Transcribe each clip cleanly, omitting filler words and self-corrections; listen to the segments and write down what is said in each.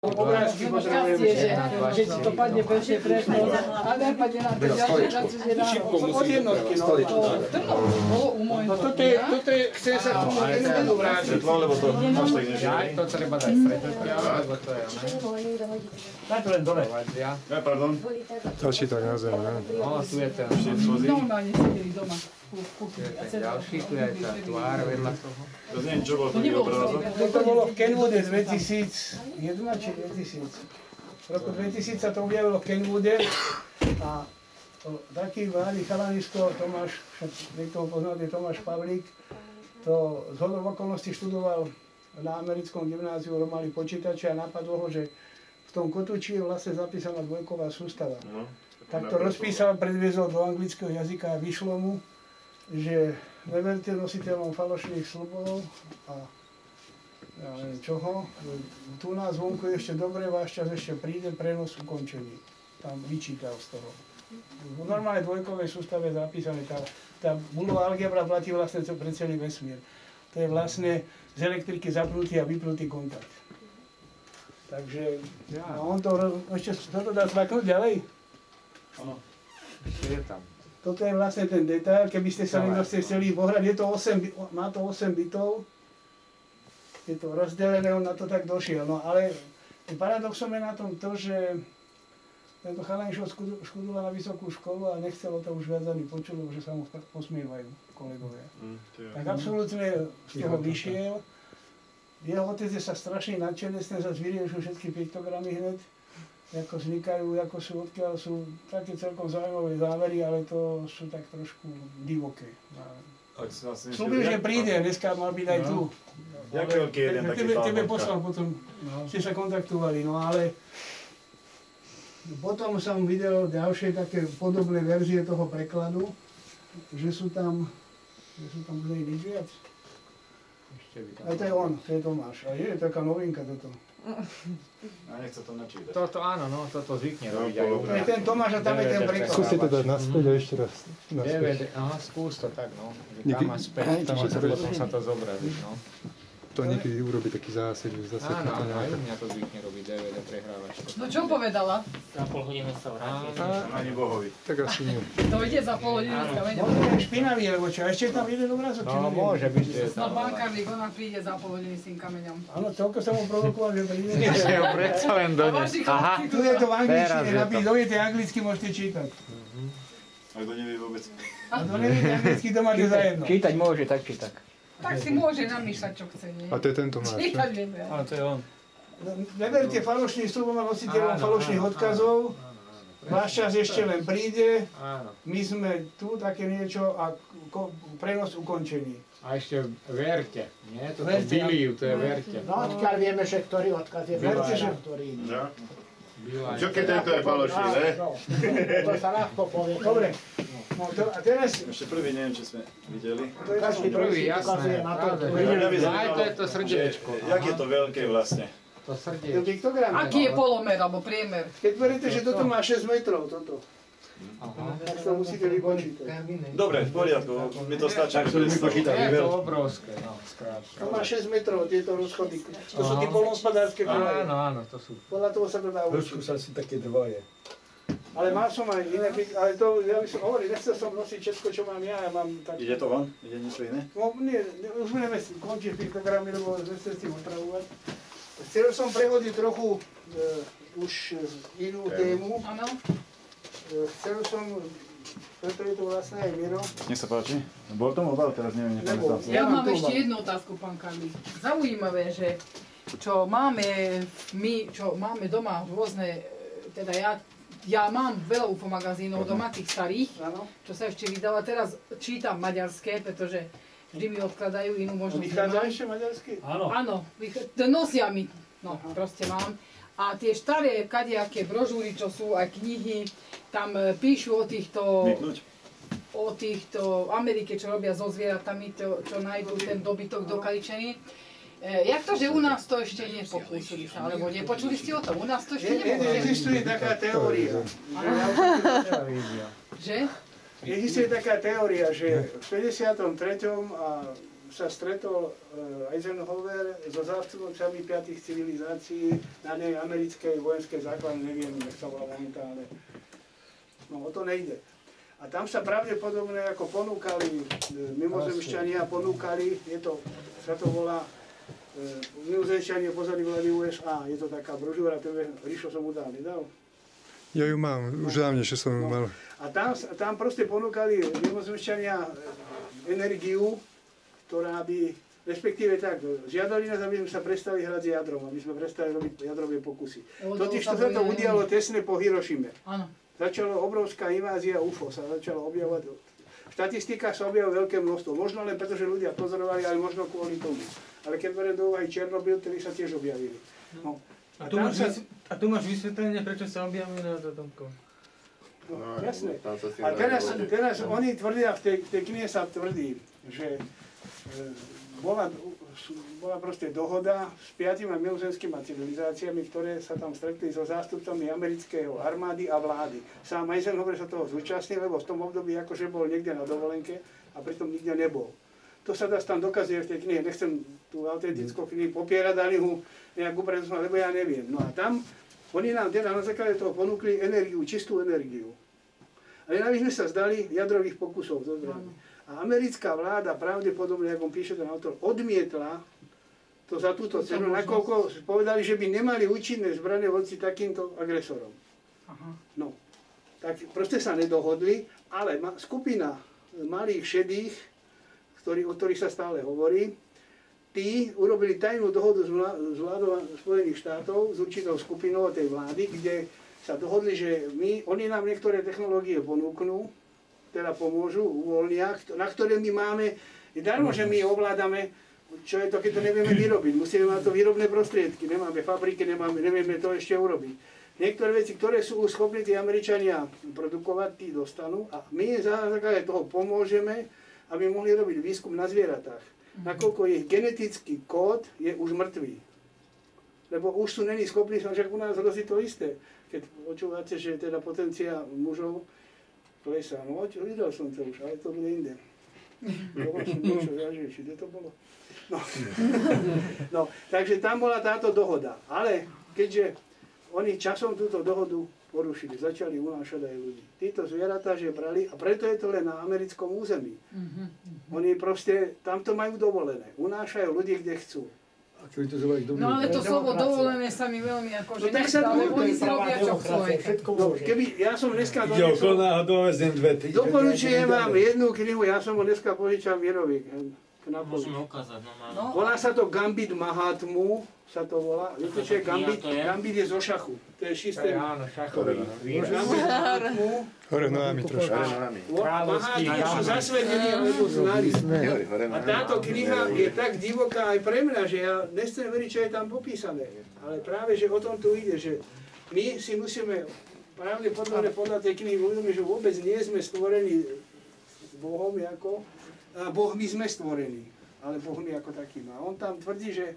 Obrázky potrebujeme, že si to padne pešie preto, a nepadne na to ďalšie, že ráno. Od jednotky, no. Bolo u môjho. No toto je, chcem sa k tomu jednodu vrátiť. Lebo to máš tak nežiadne. To treba dať stretnutia, lebo to je, ne? Daj to len dole. Ja, pardon. Ďalší tak na zem, ne? No, tu je ten. Normálne sedeli doma. Ďalší, tu je tá tvár vedľa toho. To neviem, čo bol taký obrázok. To bolo v Kenwoode 2001 či 2000. V roku 2000 sa to objavilo v Kenwoode a taký mladý chalanisko, Tomáš, niekto ho poznáte, Tomáš Pavlík, to zhodou okolností študoval na americkom gymnáziu, mali počítače a napadlo ho, že v tom kotúči je vlastne zapísaná dvojková sústava. Tak to rozpísal, predviezol do anglického jazyka a vyšlo mu, že neverte nositeľom falošných slubov a ja neviem čoho. Tu nás vonku je ešte dobre, váš čas ešte príde, prenos ukončený. Tam vyčítal z toho. V normálnej dvojkovej sústave je zapísané, tá Boolova algebra platí vlastne pre celý vesmír. To je vlastne z elektriky zapnutý a vypnutý kontakt. Takže no on to ešte toto dá zvaknúť ďalej? Áno, ešte je tam. Toto je vlastne ten detail, keby ste sa niekto chceli pohrať, má to 8 bitov, je to rozdelené, on na to tak došiel, no ale paradoxom je na tom to, že tento chalan išiel študoval na vysokú školu a nechcelo to už viac ani počuť, lebo že sa mu posmievajú kolegovia. Tak absolútne z toho vyšiel, jeho otec je sa strašne nadšený, ten zase vyriešil všetky piktogramy hneď, ako vznikajú, ako sú, odkiaľ sú také celkom zaujímavé závery, ale to sú tak trošku divoké. Slúbil, že príde, dneska mal byť aj tu. Jaký veľký jeden taký pán. Tebe poslal potom, ste sa kontaktovali, no ale potom som videl ďalšie také podobné verzie toho prekladu, že sú tam už nič viac. Aj to je on, to je Tomáš. A je taká novinka toto. A nechce to načítať. Toto áno, no, toto zvykne robiť aj u mňa. Ten Tomáš a tam je ten preklad. Skúste to dať naspäť a ešte raz. DVD, aha, skús to tak, no. Že tam a späť, potom sa to zobrazí, no. To niekedy urobí taký zásek, že zase áno, aj u mňa to zvykne robiť DVD prehrávačka. No čo povedala? Za pol hodinu sa vráti. Ani Bohovi. Tak asi nie. To ide za pol hodinu z kameňa. Možno je špinavý, alebo čo? Ešte je tam jeden obrázok, či no, neviem? môže byť, že je Snad tam. bankárnik, ona príde za pol hodiny s tým kameňom. Áno, toľko som mu provokoval, že príde. Že ho predsa len dones. Aha, Tu je to v angličtine, teraz je to. napíš, doviete anglicky, môžete čítať. A kto nevie vôbec. A to neviete anglicky, to máte za jedno. Čítať môže, tak či tak. Tak si môže namýšľať, čo chce, nie? A to je tento máš, Čítať ne? vieme. Áno, to je on. Neberte falošným slubom a nositeľom falošných odkazov. Váš čas ešte len príde. Áno. My sme tu, také niečo a prenos ukončený. A ešte verte, nie? To Verte, Biliu, to je verte. No odkiaľ vieme, že ktorý odkaz je Verte, že- ktorý iný. Čo keď tento je falošný, ne? To sa ľahko povie. Dobre. No a teraz... Ešte prvý neviem, čo sme videli. Každý Prvý, si ukazuje jasné, na to. pravda. Aj to je to srdiečko. Jak je to veľké vlastne? To To srdiečko. piktogram. Aký je polomer alebo priemer? Keď beriete, že toto má 6 metrov, toto. Aha. Tak to musíte vypočítať. Dobre, v poriadku, mi to stačí. Je to obrovské, no, skrátka. To má 6 metrov, tieto rozchody. To sú tie poľnohospodárske koleje. Áno, áno, to sú. Podľa toho sa to dá učiť. Trošku si také dvoje. Ale mal som aj iné, ale to, ja by som hovoril, nechcel som nosiť všetko, čo mám ja mám tak... Ide to von? Ide niečo iné? No nie, už budeme končiť piktogramy, lebo nechcem s tým otravovať. Chcel som prehodiť trochu už inú tému. Áno. Chcel som, preto je to vlastne aj Miro. Nech sa páči. Bol tomu obal, teraz neviem, nepamätám sa. Ja mám mám tu ešte jednu otázku, pán Karli. Zaujímavé, že čo máme doma rôzne, teda ja mám veľa UFO magazínov doma, tých starých, Áno. čo sa ešte vydala. Teraz čítam maďarské, pretože vždy mi odkladajú inú možnosť. Vychádza nemám. ešte maďarsky? Áno, nosia mi, no proste mám. A tie staré kadejaké brožúry, čo sú aj knihy, tam píšu Vypnúť? o týchto Amerike, čo robia so zvieratami, čo nájdú ten dobytok dokaličený. Jak to, že u nás to ešte nepokúsili sa, alebo nepočuli ste o tom? U nás to ešte nebolo. Existuje taká teória. Že? Existuje taká teória, že v 53. a sa stretol Eisenhower so zástupcami 5 civilizácií na nej americkej vojenskej základne, neviem, jak sa volá momentálne. No, o to nejde. A tam sa pravdepodobne ako ponúkali mimozemšťania, sa to volá mimozemšťania pozadí vlády USA. Je to taká brožúra, Ríšo som mu dal, nedal? Ja ju mám, už dávnejšie som ju mal. A tam proste ponúkali mimozemšťania energiu, ktorá by, respektíve tak, žiadali nás, aby sme sa prestali hrať s jadrom, aby sme prestali robiť jadrové pokusy. Totiž to sa to udialo tesne po Hirošime. Áno. Začala obrovská invázia UFO, sa začala objavovať. V štatistikách sa objavilo veľké množstvo, možno len preto, že ľudia pozorovali, ale možno kvôli tomu. Ale keď beriem do úvahy Černobyl, ktorí sa tiež objavili. No. A tu máš vysvetlenie, prečo sa objavili na Tomko. No, jasné. A teraz oni tvrdia, v tej knihe sa tvrdí, že bola proste dohoda s 5 mimozemskými civilizáciami, ktoré sa tam stretli so zástupcami amerického armády a vlády. Sám Eisenhower sa toho zúčastnil, lebo v tom období akože bol niekde na dovolenke a pritom nikde nebol. To sa tam dokazuje v tej knihe. Nechcem tú autentickú knihu popierať, ani ho nejakú predstavovať, lebo ja neviem. No a tam oni nám teda na základe toho ponúkli energiu, čistú energiu. Ale aby sme sa zdali jadrových pokusov. A americká vláda pravdepodobne, ako píše ten autor, odmietla to za túto cenu, nakoľko povedali, že by nemali účinné zbrane voči takýmto agresorom. No, tak proste sa nedohodli, ale skupina malých šedých, o ktorých sa stále hovorí, tí urobili tajnú dohodu s vládou Spojených štátov, s určitou skupinou tej vlády, kde sa dohodli, že oni nám niektoré technológie ponúknú, teda pomôžu, uvoľnia, na ktoré my máme, je darmo, že my ovládame, čo je to, keď to nevieme vyrobiť. Musíme mať to výrobné prostriedky, nemáme fabriky, nevieme to ešte urobiť. Niektoré veci, ktoré sú schopní tí Američania produkovať, tí dostanú a my za základe toho pomôžeme, aby mohli robiť výskum na zvieratách. Nakoľko ich genetický kód je už mŕtvý. Lebo už sú není schopní, však u nás hrozí to isté. Keď počúvate, že teda potencia mužov klesá. No, videl som to už, ale to bude inde. Kde to bolo? No, takže tam bola táto dohoda. Ale keďže oni časom túto dohodu porušili, začali unášať aj ľudí. Títo zvieratá, že brali, a preto je to len na americkom území. Oni proste, tamto majú dovolené. Unášajú ľudí, kde chcú. No ale to slovo dovolené sa mi veľmi akože nestále, oni si robia čo chcú. Keby, ja som dneska doporučujem vám jednu knihu, ja som ho dneska požičal Vierovi. Môžeme ukázať, no máme. Volá sa to Gambit Mahatmu, sa to volá. Viete, čo je Gambit? Gambit je zo šachu. To je šisté. Áno, šachový. Gambit Mahatmu. Hore nohami trošku. Mahatmu sú zasvedení, alebo znali. A táto kniha je tak divoká aj pre mňa, že ja nechcem veriť, čo je tam popísané. Ale práve, že o tom tu ide, že my si musíme pravdepodobne podľa tej knihy uvedomiť, že vôbec nie sme stvorení Bohom ako, a Bohmi sme stvorení, ale Bohmi ako takým. A on tam tvrdí, že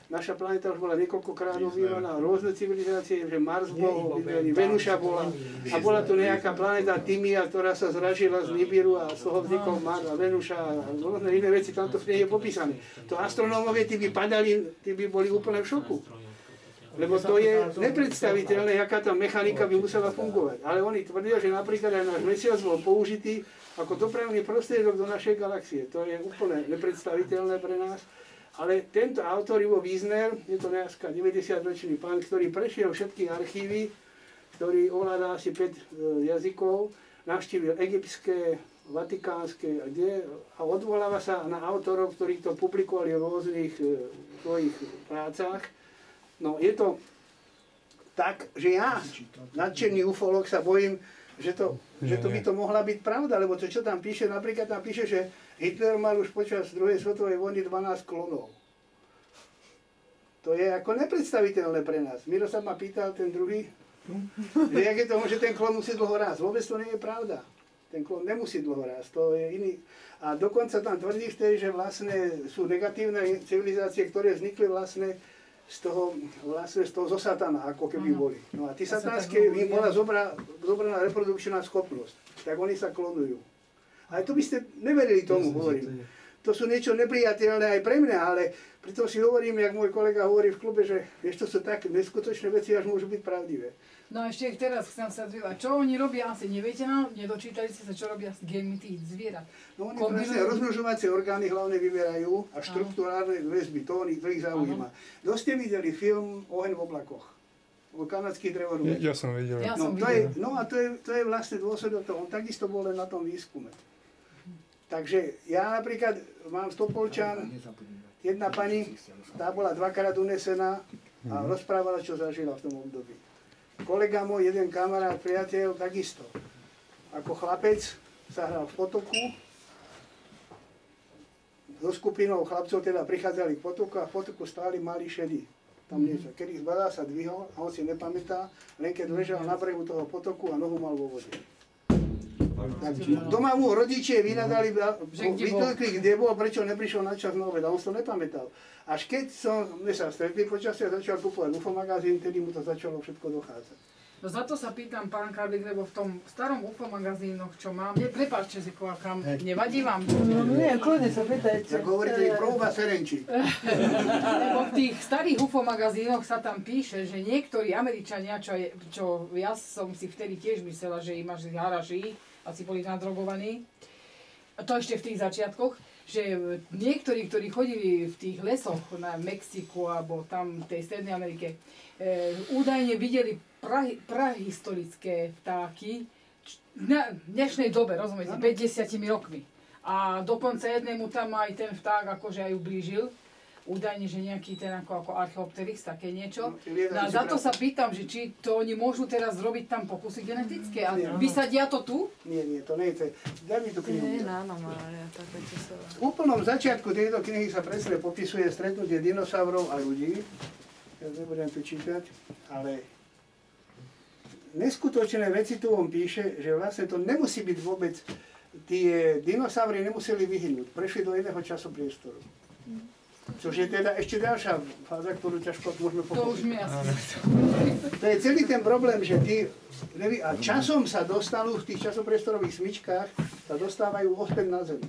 naša planéta už bola niekoľkokrát obývaná, rôzne civilizácie, že Mars bol obývaný, Venuša bola, a bola tu nejaká planéta Timia, ktorá sa zražila z Nibiru a z toho vznikol Mars a Venuša a rôzne iné veci, tamto v nej je popísané. To astronómovie, tí by padali, tí by boli úplne v šoku. Lebo to je nepredstaviteľné, aká tá mechanika by musela fungovať. Ale oni tvrdia, že napríklad aj náš mesiac bol použitý ako dopravný prostriedok do našej galaxie. To je úplne nepredstaviteľné pre nás. Ale tento autor, Ivo Wiesner, je to nejaká 90-ročný pán, ktorý prešiel všetky archívy, ktorý ovládá asi 5 jazykov, navštívil egyptské, vatikánske a odvoláva sa na autorov, ktorí to publikovali v rôznych svojich prácach. No je to tak, že ja, nadšený ufolog, sa bojím, že by to mohla byť pravda, lebo to, čo tam píše, napríklad tam píše, že Hitler mal už počas druhej svetovej vojny 12 klonov. To je ako nepredstaviteľné pre nás. Miro sa ma pýtal, ten druhý, že jak je to, že ten klon musí dlho rásť. Vôbec to nie je pravda. Ten klon nemusí dlho rásť, to je iný. A dokonca tam tvrdí vtedy, že vlastne sú negatívne civilizácie, ktoré vznikli vlastne z toho zo satana, ako keby boli. No a tí satánske, im bola zobraná reprodukčná schopnosť. Tak oni sa klonujú. Ale to by ste neverili tomu, hovorím. to sú niečo nepriateľné aj pre mňa, ale pritom si hovorím, jak môj kolega hovorí v klube, že vieš, to sú také neskutočné veci, až môžu byť pravdivé. No a ešte teraz chcem sa zvývať, čo oni robia, asi neviete nám, nedočítali ste sa, čo robia s génmi tých zvierat. No oni presne rozmnožovacie orgány hlavne vybierajú a štruktúrálne väzby, to ich zaujíma. Kto ste videli film Oheň v oblakoch? O kanadských drevorúbech? Ja som videl. Ja som videl. A to je vlastne dôsledok toho, on takisto bol len na tom výskume. Takže ja napríklad mám Stopolčan, jedna pani, tá bola 2-krát unesená a rozprávala, čo zažila v tom období. Kolega môj, jeden kamarát, priateľ, takisto. Ako chlapec sa hral v potoku, so skupinou chlapcov teda prichádzali k potoku a v potoku stáli malí šedí. Tam niečo. Keď ich zbadal, sa dvihol a on si nepamätá, len keď ležal na brehu toho potoku a nohu mal vo vode. Doma mu rodičia vynadali, vytlkli, kde bol, prečo neprišiel na čas na obed, a on si to nepamätal. Až keď sme sa stretli počasie a začal kupovať UFO magazín, tedy mu to začalo všetko dochádzať. No za to sa pýtam, pán Karlík, lebo v tom starom UFO magazínoch, čo mám, prepáčte si, kam, nevadí vám? No nie, kľudne sa pýtajte. Tak hovoríte, próba Ferenčík. Lebo v tých starých UFO magazínoch sa tam píše, že niektorí Američania, čo ja som si vtedy tiež myslela, že im až haraží, asi boli nadrogovaní, a to ešte v tých začiatkoch, že niektorí, ktorí chodili v tých lesoch na Mexiku alebo tam v tej Strednej Amerike, údajne videli prahistorické vtáky na dnešnej dobe, rozumiete, 50 rokmi. A dokonca jednému tam aj ten vták akože aj ublížil. Údajne, že nejaký ten ako Archaeopteryx, také niečo. No a za to sa pýtam, že či to oni môžu teraz zrobiť tam pokusy genetické a vysadia to tu? Nie, to nie je. Daj mi tú knihu. V úplnom začiatku tejto knihy sa presne popisuje stretnutie dinosaurov a ľudí. Ja nebudem tu čítať, ale neskutočné veci tu on píše, že vlastne to nemusí byť vôbec, tie dinosaury nemuseli vyhynúť, prešli do iného časopriestoru. Což je teda ešte ďalšia fáza, ktorú ťažko môžeme pochopiť. To už mi asi. To je celý ten problém, že a časom sa dostanú v tých časopriestorových smyčkách, sa dostávajú ospäť na Zem.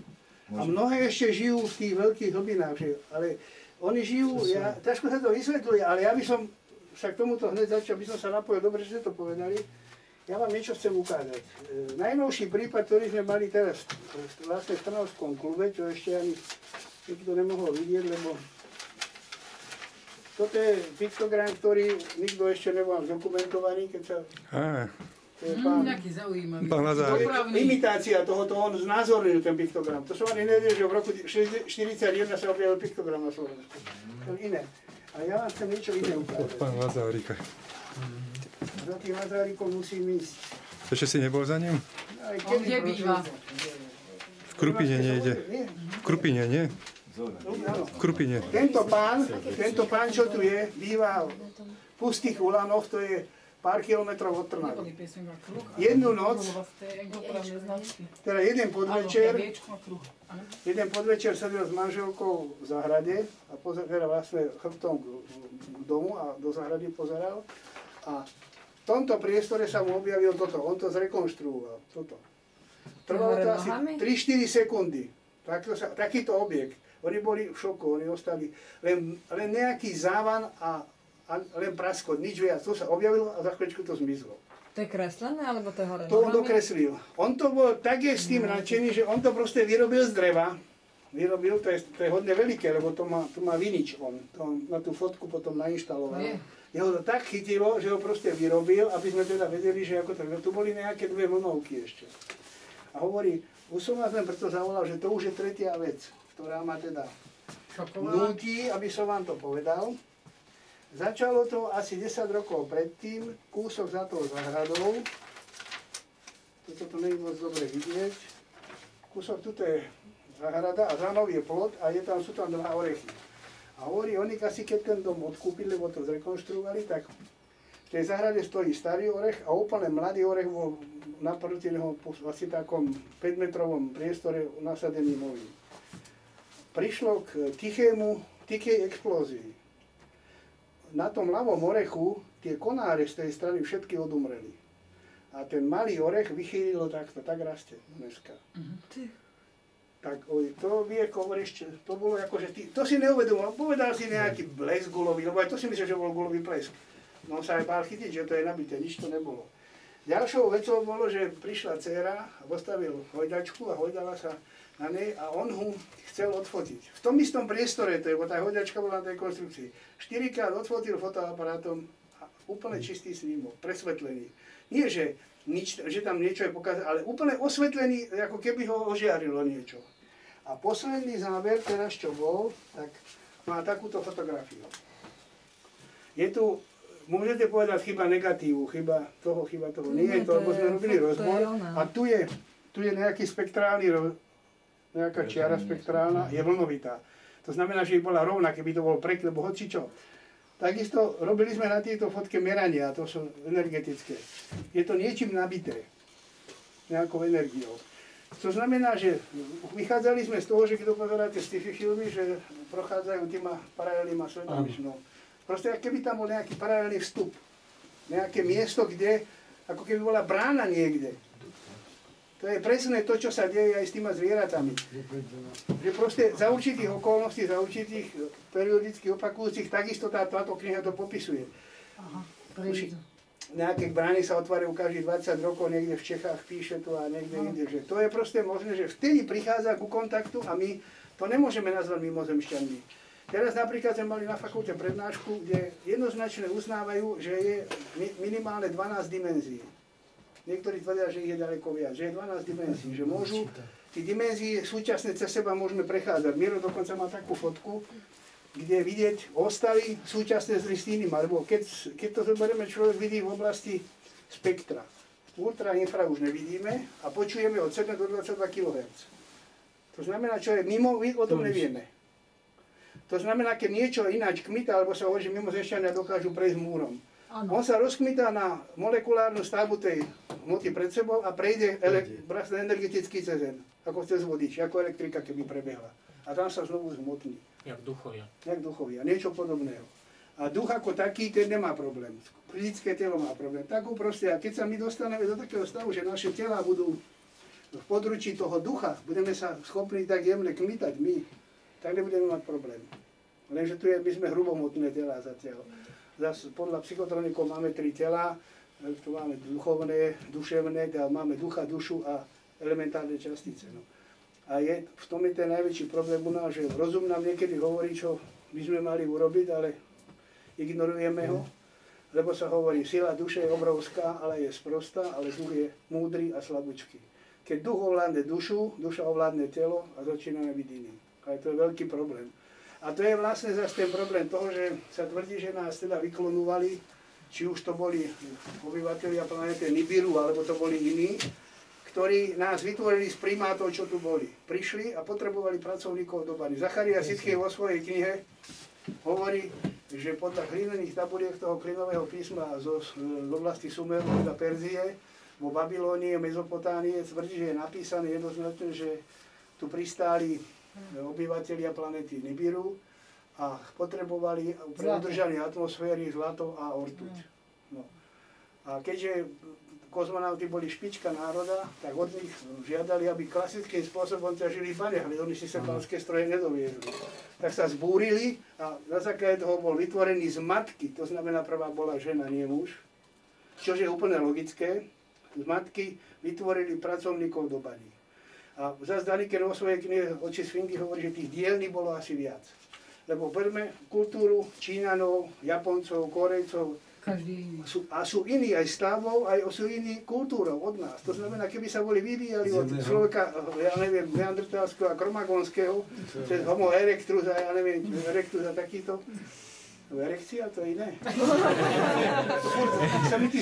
A mnohé ešte žijú v tých veľkých hlbinách, ale oni žijú, ťažko sa to vysvetľuje, ale ja by som sa k tomuto hneď začal, by som sa napojil, dobre, že ste to povedali. Ja vám niečo chcem ukázať. Najnovší prípad, ktorý sme mali teraz vlastne v Trnavskom klube, čo ešte ani nikto nemohol vidieť, lebo toto je piktogram, ktorý nikto ešte nebol zdokumentovaný, keď sa... To je nejaký zaujímavý. Imitácia tohoto, on znázornil ten piktogram. To som ani nevedel, že v roku 1941 sa objavil piktogram na Slovensku. To je iné. Ale ja vám chcem niečo iné ukázať. Pán Lazárika. Za tým Lazárikom musím ísť. Ešte si nebol za ním? On kde býva? V Krupine nejde. V Krupine, nie? V Krupine. Tento pán, čo tu je, býva v Pustých Ulanoch, to je pár kilometrov od Trnavy. Jednu noc, teda jeden podvečer sedel s manželkou v záhrade a teda vlastne chrbtom k domu a do záhrady pozeral. A v tomto priestore sa mu objavil toto, on to zrekonštruoval, toto. Trvalo to asi 3-4 sekundy, takýto objekt. Oni boli v šoku, oni ostali len nejaký závan a len praskot, nič viac. To sa objavilo a za chvíľečku to zmizlo. To je kreslené, alebo to je hore? To on dokreslil. On to bol tak je s tým nadšený, že on to proste vyrobil z dreva. Vyrobil, to je hodne veľké, lebo to má vinič on. To na tú fotku potom nainštaloval. Jeho to tak chytilo, že ho proste vyrobil, aby sme teda vedeli, že ako to... Tu boli nejaké 2 vlnovky ešte. A hovorí, už som vás len preto zavolal, že to už je tretia vec, ktorá ma teda núti, aby som vám to povedal. Začalo to asi 10 rokov predtým, kúsok za tou záhradou. Toto to nie je moc dobre vidieť. Kúsok, tuto je záhrada a za mnou je plot a sú tam 2 orechy. A hovorí, oni asi keď ten dom odkúpili, lebo to zrekonštruovali, tak v tej záhrade stojí starý orech a úplne mladý orech bol naproti neho asi takom 5-metrovom priestore nasadený nový. Prišlo k tichej explózii. Na tom ľavom orechu tie konáre z tej strany všetky odumreli. A ten malý orech vychýlilo takto, tak rastie dneska. Tak to vie, hovoríš, to bolo akože to si neuvedomoval, povedal si nejaký blesk gulový, lebo aj to si myslel, že bol gulový blesk. No on sa aj bál chytiť, že to je nabité, nič to nebolo. Ďalšou vecou bolo, že prišla dcéra a postavil hojdačku a hojdala sa na nej a on ho chcel odfotiť. V tom istom priestore, to je, tá hojdačka bola na tej konstrukcii, 4-krát odfotil fotoaparátom a úplne čistý snímok, presvetlený. Nie, že tam niečo je pokazané, ale úplne osvetlený, ako keby ho ožiarilo niečo. A posledný záver, teraz čo bol, tak má takúto fotografiu. Je tu, môžete povedať, chyba negatívu, chyba toho. Nie je to, lebo sme robili rozbor. A tu je nejaký spektrálny, nejaká čiara spektrálna, je vlnovitá. To znamená, že by bola rovná, keby to bol prek, lebo hocičo. Takisto robili sme na tejto fotke merania, to sú energetické. Je to niečím nabité, nejakou energiou. To znamená, že vychádzali sme z toho, že keď pozeráte sci-fi filmy, že prochádzajú týma paralelnýma svetami. No. Proste, keby tam bol nejaký paralelný vstup, nejaké miesto, kde, ako keby bola brána niekde. To je presne to, čo sa deje aj s týma zvieratami. Že proste za určitých okolností, za určitých periodicky opakujúcich, takisto táto kniha to popisuje. Aha, nejaké brány sa otvárajú každých 20 rokov, niekde v Čechách píše to a niekde inde. Že to je proste možné, že vtedy prichádza ku kontaktu a my to nemôžeme nazvať mimozemšťanmi. Teraz napríklad sme mali na fakulte prednášku, kde jednoznačne uznávajú, že je minimálne 12 dimenzií. Niektorí tvrdia, že ich je ďaleko viac, že je 12 dimenzií, že môžu, tí dimenzie súčasne cez seba môžeme prechádzať. Miro dokonca má takú fotku, kde vidieť ostavy súčasne s istým, alebo keď to zoberieme, človek vidí v oblasti spektra. Ultrainfra už nevidíme a počujeme od 7 do 22 kHz. To znamená, čo je mimo, my o tom nevieme. To znamená, keď niečo ináč kmita, alebo sa hovorí, že mimozemšťania dokážu prejsť múrom. On sa rozkmitá na molekulárnu stavbu tej hmoty pred sebou a prejde energetický cez ako cez vodič, ako elektrika, keby prebehla. A tam sa znovu zhmotní. Jak duchovia. Jak duchovia, niečo podobného. A duch ako taký, ten nemá problém. Fyzické telo má problém. Takú proste, a keď sa my dostaneme do takého stavu, že naše tela budú v područí toho ducha, budeme sa schopní tak jemne kmitať my, tak nebudeme mať problém. Lenže tu my sme hrubomotné tela zatiaľ. Zas podľa psychotronikov máme 3 tela, tu máme duchovné, duševné, teda máme ducha, dušu a elementárne častice. No. A v tom je ten najväčší problém u nás, že rozum nám niekedy hovorí, čo by sme mali urobiť, ale ignorujeme ho, lebo sa hovorí, sila duše je obrovská, ale je sprostá, ale duch je múdry a slabúčky. Keď duch ovládne dušu, duša ovládne telo a začíname byť iným. A to je veľký problém. A to je vlastne zase ten problém toho, že sa tvrdí, že nás teda vyklonovali, či už to boli obyvatelia planéty Nibiru, alebo to boli iní, ktorí nás vytvorili z primátov, čo tu boli. Prišli a potrebovali pracovníkov do bany. Zachariáš Sitchay vo svojej knihe hovorí, že podľa hlinených tabuliek toho klinového písma z oblasti Sumeru, teda Perzie, vo Babylónie, Mezopotánie, tvrdí, že je napísané jednoznačne, že tu pristáli obyvatelia planéty Nibiru a potrebovali pre udržanie atmosféry zlato a ortuť. No. A keďže kozmonauti boli špička národa, tak od nich žiadali, aby klasickým spôsobom ťažili v baniach, ale oni si sepalské stroje nedoviezli. Tak sa zbúrili a na základe toho bol vytvorený z matky, to znamená prvá bola žena, nie muž, čože je úplne logické, z matky vytvorili pracovníkov do baní. A zase Daniken vo svojej knihe Oči Sfingy hovorí, že tých dielní bolo asi viac. Lebo berme kultúru Čínanov, Japoncov, Korejcov, sú iní aj stavou, aj sú iní kultúrou od nás. To znamená, keby sa boli vyvíjali od človeka, ja neviem, neandertalského a kromagonského, cez homo erectus a ja neviem, erectus a takýto, erekcia to je iné. Sa mi tí